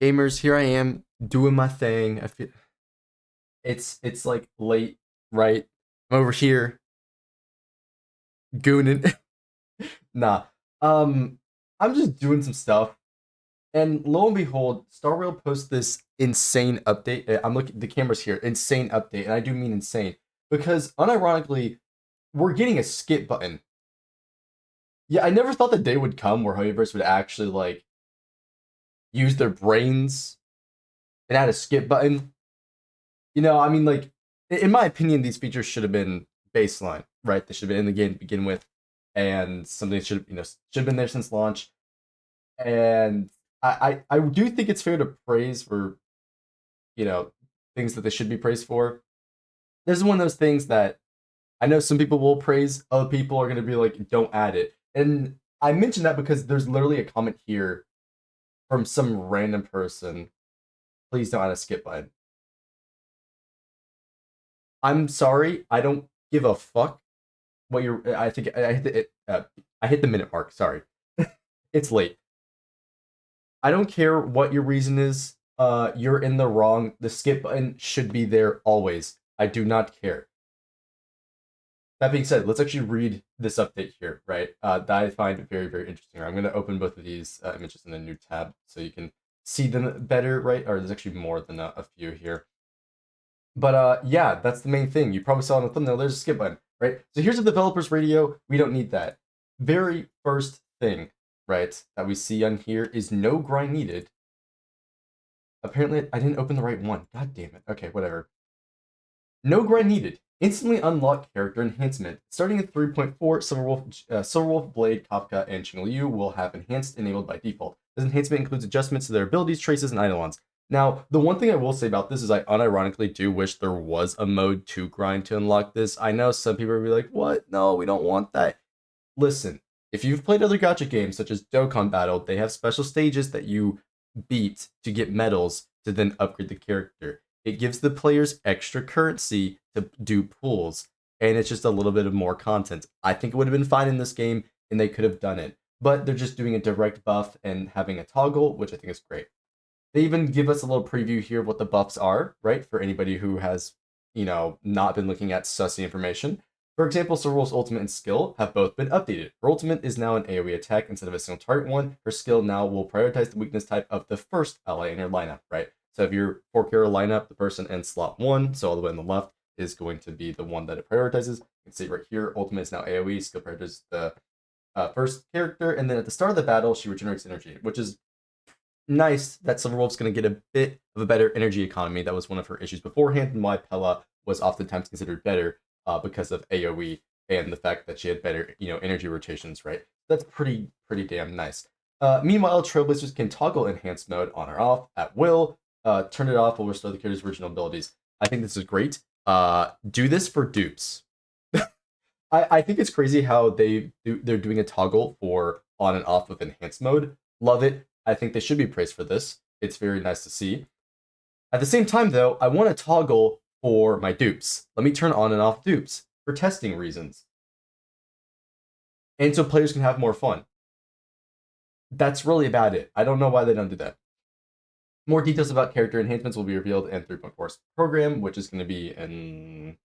Gamers, here I am doing my thing. I feel it's like late, right? I'm over here gooning. Nah. Um I'm just doing some stuff. And lo and behold, Star Rail posts this insane update. I'm looking the camera's here. Insane update, and I do mean insane. Because unironically, we're getting a skip button. Yeah, I never thought the day would come where hoyoverse would actually like use their brains and add a skip button. I mean, like, in my opinion, these features should have been baseline, right? They should have been in the game to begin with, and something should have been there since launch. And I do think it's fair to praise for you know things that they should be praised for. This is one of those things that I know some people will praise, other people are going to be like, don't add it. And I mention that because there's literally a comment here from some random person. Please don't add a skip button. I'm sorry, I don't give a fuck what you're. I think I hit I hit the minute mark. Sorry, it's late. I don't care what your reason is. You're in the wrong. The skip button should be there always. I do not care. That being said, let's actually read this update here, right? That I find very, very interesting. I'm going to open both of these images in a new tab so you can see them better, right? Or there's actually more than a few here. But yeah, that's the main thing. You probably saw in the thumbnail, there's a skip button, right? So here's the developer's radio. We don't need that. Very first thing, right, that we see on here is no grind needed. Apparently, I didn't open the right one. God damn it. Okay, whatever. No grind needed. Instantly unlock character enhancement. Starting at 3.4, Silverwolf, Blade, Kafka, and Qingliu will have enhanced enabled by default. This enhancement includes adjustments to their abilities, traces, and eidolons. Now, the one thing I will say about this is I unironically do wish there was a mode to grind to unlock this. I know some people will be like, what? No, we don't want that. Listen, if you've played other gacha games such as Dokkan Battle, they have special stages that you beat to get medals to then upgrade the character. It gives the players extra currency to do pulls, and it's just a little bit of more content. I think it would have been fine in this game, and they could have done it. But they're just doing a direct buff and having a toggle, which I think is great. They even give us a little preview here of what the buffs are, right? For anybody who has, not been looking at sussy information. For example, Sorrel's ultimate and skill have both been updated. Her ultimate is now an AoE attack instead of a single target one. Her skill now will prioritize the weakness type of the first ally in her lineup, right? So if your 4-hero lineup, the person in slot 1, so all the way on the left, is going to be the one that it prioritizes. You can see right here, ultimate is now AoE, skill prioritizes the first character, and then at the start of the battle, she regenerates energy, which is nice that Silverwolf's going to get a bit of a better energy economy. That was one of her issues beforehand, and why Pella was oftentimes considered better because of AoE and the fact that she had better, energy rotations, right? That's pretty damn nice. Meanwhile, Trailblazers can toggle enhanced mode on or off at will. Turn it off will restore the character's original abilities. I think this is great. Do this for dupes. I think it's crazy how they're doing a toggle for on and off of enhanced mode. Love it. I think they should be praised for this. It's very nice to see. At the same time, though, I want to toggle for my dupes. Let me turn on and off dupes for testing reasons. And so players can have more fun. That's really about it. I don't know why they don't do that. More details about character enhancements will be revealed in 3.4's program, which is going to be in,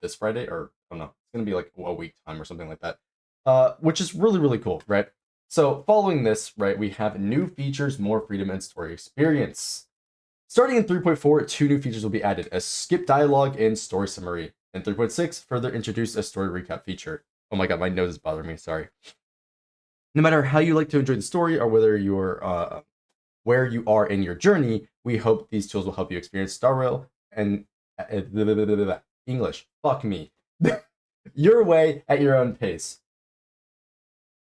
this Friday? Or, I don't know. It's going to be like a week time or something like that. Which is really, really cool, right? So following this, right, we have new features, more freedom, and story experience. Starting in 3.4, 2 new features will be added, a skip dialogue and story summary. In 3.6, further introduce a story recap feature. Oh my god, my nose is bothering me, sorry. No matter how you like to enjoy the story or whether you're where you are in your journey, we hope these tools will help you experience Star Rail and English. Fuck me. Your way at your own pace.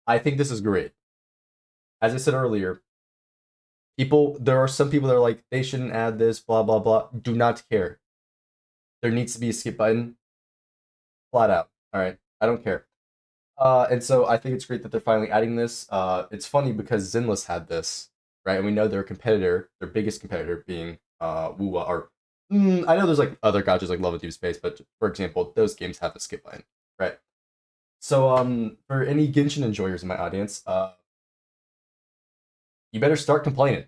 I think this is great. As I said earlier, there are some people that are like, they shouldn't add this, blah, blah, blah. Do not care. There needs to be a skip button. Flat out. All right. I don't care. And so I think it's great that they're finally adding this. It's funny because Zenless had this, right? And we know their competitor, their biggest competitor being Wuwa, or I know there's like other gachas like Love of Deep Space, but for example, those games have a skip button, right? So for any Genshin enjoyers in my audience, you better start complaining.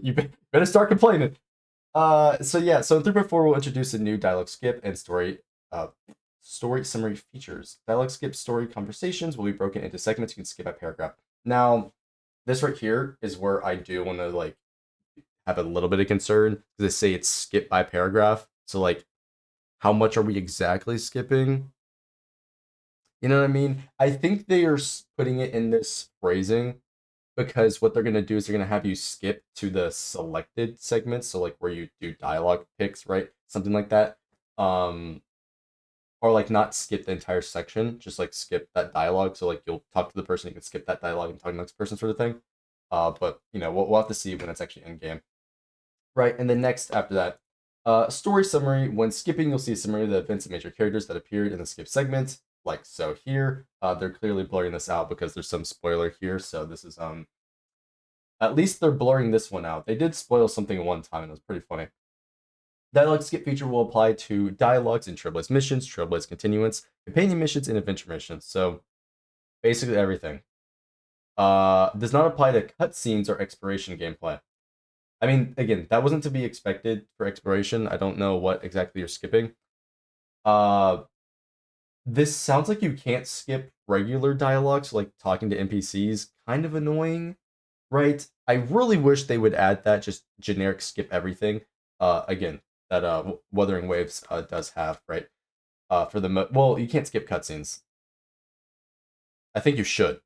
You better start complaining. So yeah, so in 3.4 we'll introduce a new dialogue skip and story summary features. Dialogue skip story conversations will be broken into segments you can skip by paragraph. Now, this right here is where I do want to like have a little bit of concern because they say it's skip by paragraph. So like, how much are we exactly skipping? You know what I mean? I think they are putting it in this phrasing because what they're gonna do is they're gonna have you skip to the selected segments, so like where you do dialogue picks, right? Something like that. Um, or like not skip the entire section, just like skip that dialogue. So like you'll talk to the person, you can skip that dialogue and talk to the next person, sort of thing. But you know we'll have to see when it's actually in game, right? And then next after that, story summary. When skipping, you'll see a summary of the events and major characters that appeared in the skip segment, like so here. They're clearly blurring this out because there's some spoiler here. So this is at least they're blurring this one out. They did spoil something one time and it was pretty funny. Dialogue skip feature will apply to dialogues in Trailblaze missions, Trailblaze continuance, companion missions, and adventure missions. So basically everything. Does not apply to cutscenes or exploration gameplay. I mean, again, that wasn't to be expected for exploration. I don't know what exactly you're skipping. Uh, this sounds like you can't skip regular dialogues, like talking to NPCs. Kind of annoying, right? I really wish they would add that just generic skip everything. Again, that Wuthering Waves does have, right? For the well, you can't skip cutscenes. I think you should,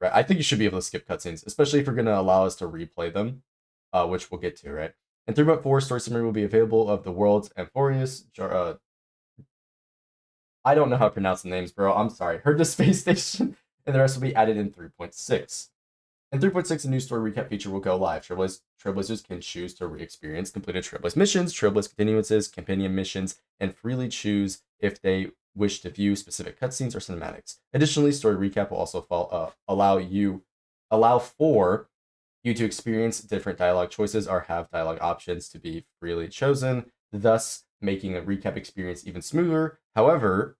right? I think you should be able to skip cutscenes, especially if you're going to allow us to replay them, which we'll get to, right? And 3.4 story summary will be available of the world's Amphorius, I don't know how to pronounce the names, bro. I'm sorry. Heard the space station, and the rest will be added in 3.6. In 3.6, a new story recap feature will go live. Trailblazers can choose to re-experience completed Trailblaze missions, Trailblaze continuances, companion missions, and freely choose if they wish to view specific cutscenes or cinematics. Additionally, story recap will also allow for you to experience different dialogue choices or have dialogue options to be freely chosen, thus making a recap experience even smoother. However,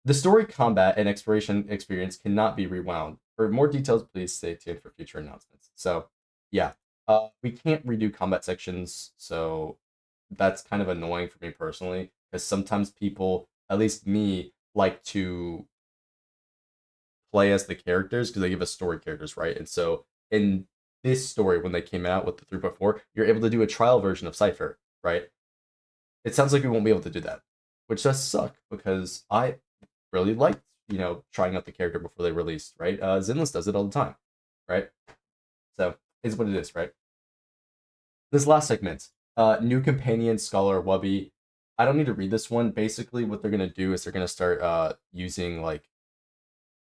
the story, combat, and exploration experience cannot be rewound. For more details, please stay tuned for future announcements. So, yeah, we can't redo combat sections, so that's kind of annoying for me personally, because sometimes people, at least me, like to play as the characters because they give us story characters, right? And so in this story, when they came out with the 3.4, you're able to do a trial version of Cypher, right? It sounds like we won't be able to do that, which does suck because I really liked, trying out the character before they released, right? Zinless does it all the time, right? So is what it is, right? This last segment, new companion, Scholar, Wubby. I don't need to read this one. Basically, what they're gonna do is they're gonna start using like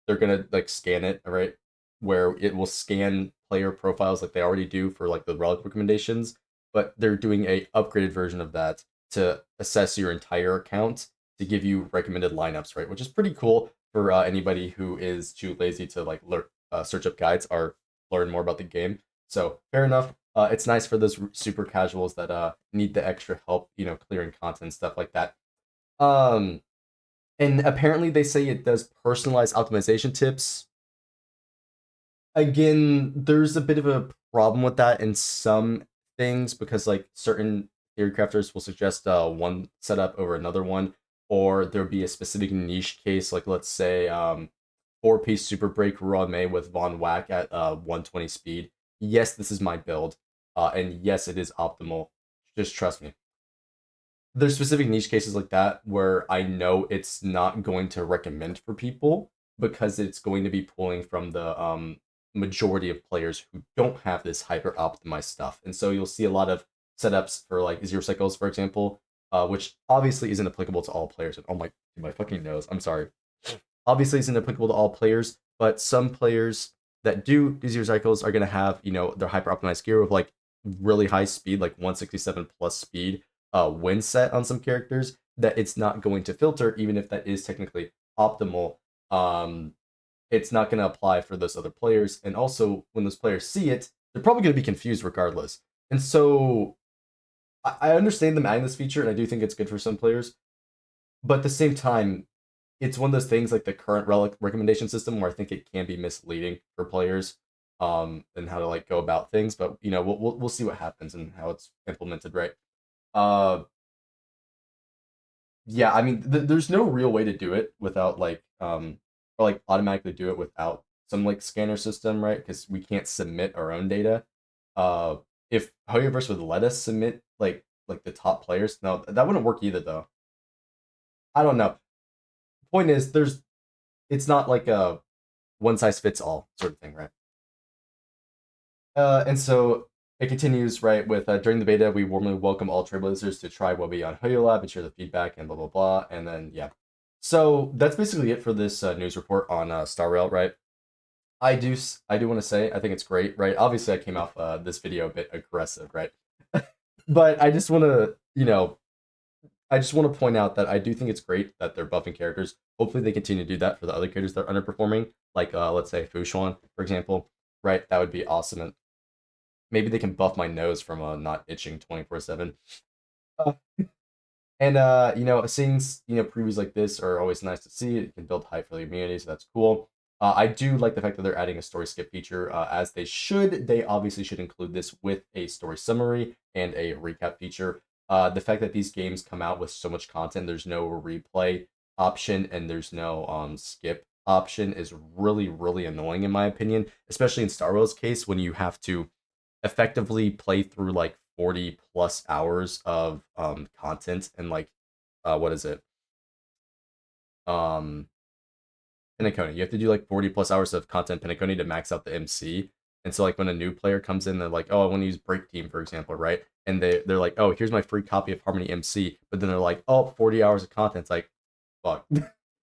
they're gonna like scan it, right? Where it will scan player profiles like they already do for like the relic recommendations, but they're doing a upgraded version of that to assess your entire account to give you recommended lineups, right? Which is pretty cool for anybody who is too lazy to like search up guides or learn more about the game. So fair enough. It's nice for those super casuals that need the extra help, clearing content stuff like that. Um, and apparently they say it does personalized optimization tips. Again, there's a bit of a problem with that in some things because like certain theory crafters will suggest one setup over another one, or there'll be a specific niche case, like let's say 4-piece super break raw May with Von Whack at 120 speed. Yes, this is my build, and yes, it is optimal. Just trust me. There's specific niche cases like that where I know it's not going to recommend for people because it's going to be pulling from the majority of players who don't have this hyper optimized stuff. And so you'll see a lot of setups for like zero cycles, for example, which obviously isn't applicable to all players. And oh my fucking nose, I'm sorry. Obviously isn't applicable to all players, but some players that do zero cycles are going to have, their hyper optimized gear with like really high speed, like 167 plus speed win set on some characters that it's not going to filter, even if that is technically optimal. It's not going to apply for those other players. And also, when those players see it, they're probably going to be confused regardless. And so, I understand them adding this feature, and I do think it's good for some players. But at the same time, it's one of those things like the current relic recommendation system where I think it can be misleading for players. and how to like go about things. But you know, we'll see what happens and how it's implemented, right? Uh, yeah, I mean, there's no real way to do it without like or like automatically do it without some like scanner system, right? Because we can't submit our own data. Uh, if Hoyoverse would let us submit like the top players, no, that wouldn't work either though. I don't know. Point is, it's not like a one size fits all sort of thing, right? And so it continues, right, with during the beta, we warmly welcome all trailblazers to try Webby on HoYoLab and share the feedback and blah, blah, blah. And then, yeah. So that's basically it for this news report on Star Rail, right? I do want to say, I think it's great, right? Obviously, I came off this video a bit aggressive, right? But I just want to, I just want to point out that I do think it's great that they're buffing characters. Hopefully, they continue to do that for the other characters that are underperforming, like let's say Fushuan, for example, right? That would be awesome. And maybe they can buff my nose from not itching 24/7. Uh, and seeing previews like this are always nice to see. It can build hype for the community, so that's cool. I do like the fact that they're adding a story skip feature, as they should. They obviously should include this with a story summary and a recap feature. The fact that these games come out with so much content, there's no replay option and there's no skip option is really, really annoying in my opinion, especially in Star Wars case when you have to effectively play through like 40 plus hours of content and like what is it? Um Pinacone. You have to do like 40 plus hours of content Pinacone to max out the MC. And so like when a new player comes in, they're like, oh, I want to use Break Team, for example, right? And they're like, oh, here's my free copy of Harmony MC. But then they're like, oh, 40 hours of content. It's like, fuck.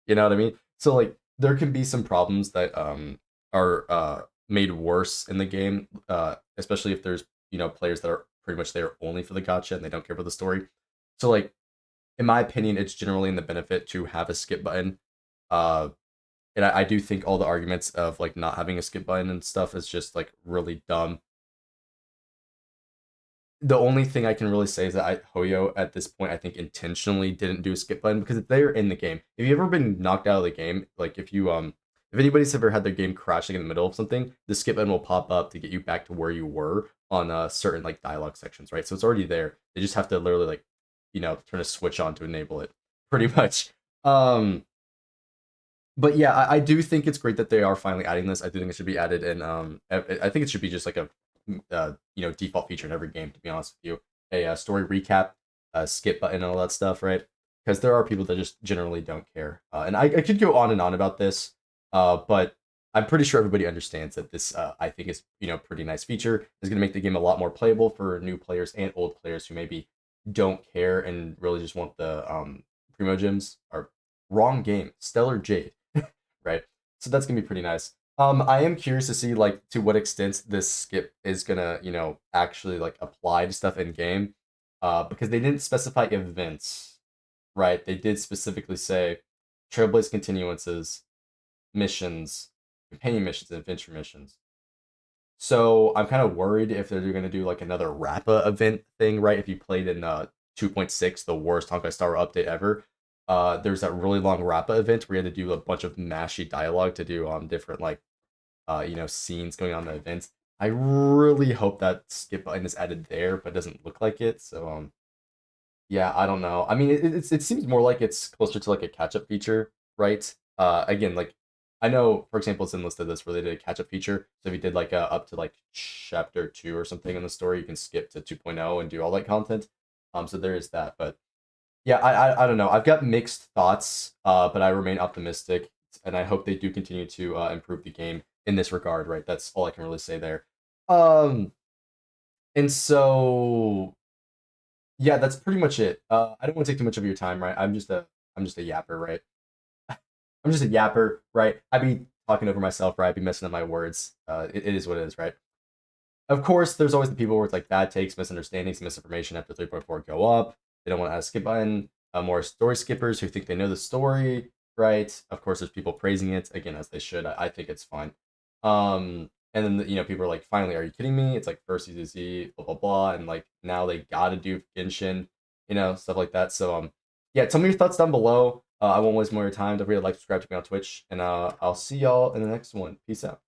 You know what I mean? So like there can be some problems that are made worse in the game, especially if there's players that are pretty much there only for the gotcha and they don't care about the story. So like in my opinion, it's generally in the benefit to have a skip button. Uh, and I do think all the arguments of like not having a skip button and stuff is just like really dumb. The only thing I can really say is that Hoyo at this point I think intentionally didn't do a skip button because they're in the game. If you've ever been knocked out of the game, like if anybody's ever had their game crashing in the middle of something, the skip button will pop up to get you back to where you were on certain like dialogue sections, right? So it's already there. They just have to literally like turn a switch on to enable it, pretty much. But yeah, I do think it's great that they are finally adding this. I do think it should be added, and I think it should be just like a default feature in every game. To be honest with you, a story recap, skip button, and all that stuff, right? Because there are people that just generally don't care, and I could go on and on about this, but I'm pretty sure everybody understands that this I think is pretty nice feature. Is going to make the game a lot more playable for new players and old players who maybe don't care and really just want the primo gems. Or wrong game, Stellar Jade, right? So that's gonna be pretty nice. I am curious to see like to what extent this skip is gonna, actually like apply to stuff in game. Because they didn't specify events, right? They did specifically say Trailblaze continuances, missions, companion missions, and adventure missions. So I'm kind of worried if they're gonna do like another Rappa event thing, right? If you played in 2.6, the worst Honkai Star update ever, there's that really long Rappa event where you had to do a bunch of mashy dialogue to do different like scenes going on in the events. I really hope that skip button is added there, but it doesn't look like it. So yeah, I don't know. I mean, it seems more like it's closer to like a catch up feature, right? Again, like I know, for example, it's listed this where they did a catch up feature. So if you did like up to like chapter 2 or something in the story, you can skip to 2.0 and do all that content. So there is that, but yeah, I don't know. I've got mixed thoughts, but I remain optimistic, and I hope they do continue to improve the game in this regard. Right, that's all I can really say there. Um, and so yeah, that's pretty much it. I don't want to take too much of your time, right? I'm just a yapper, right? I'm just a yapper, right? I be talking over myself, right? I be messing up my words. It is what it is, right? Of course, there's always the people where it's like bad takes, misunderstandings, misinformation after 3.4 go up. They don't want to add a skip button. More story skippers who think they know the story, right? Of course, there's people praising it again, as they should. I think it's fine. And then people are like, finally, are you kidding me? It's like first EZZ, blah blah blah, and like now they gotta do Genshin, stuff like that. So yeah, tell me your thoughts down below. I won't waste more of your time. Don't forget to like, subscribe to me on Twitch, and I'll see y'all in the next one. Peace out.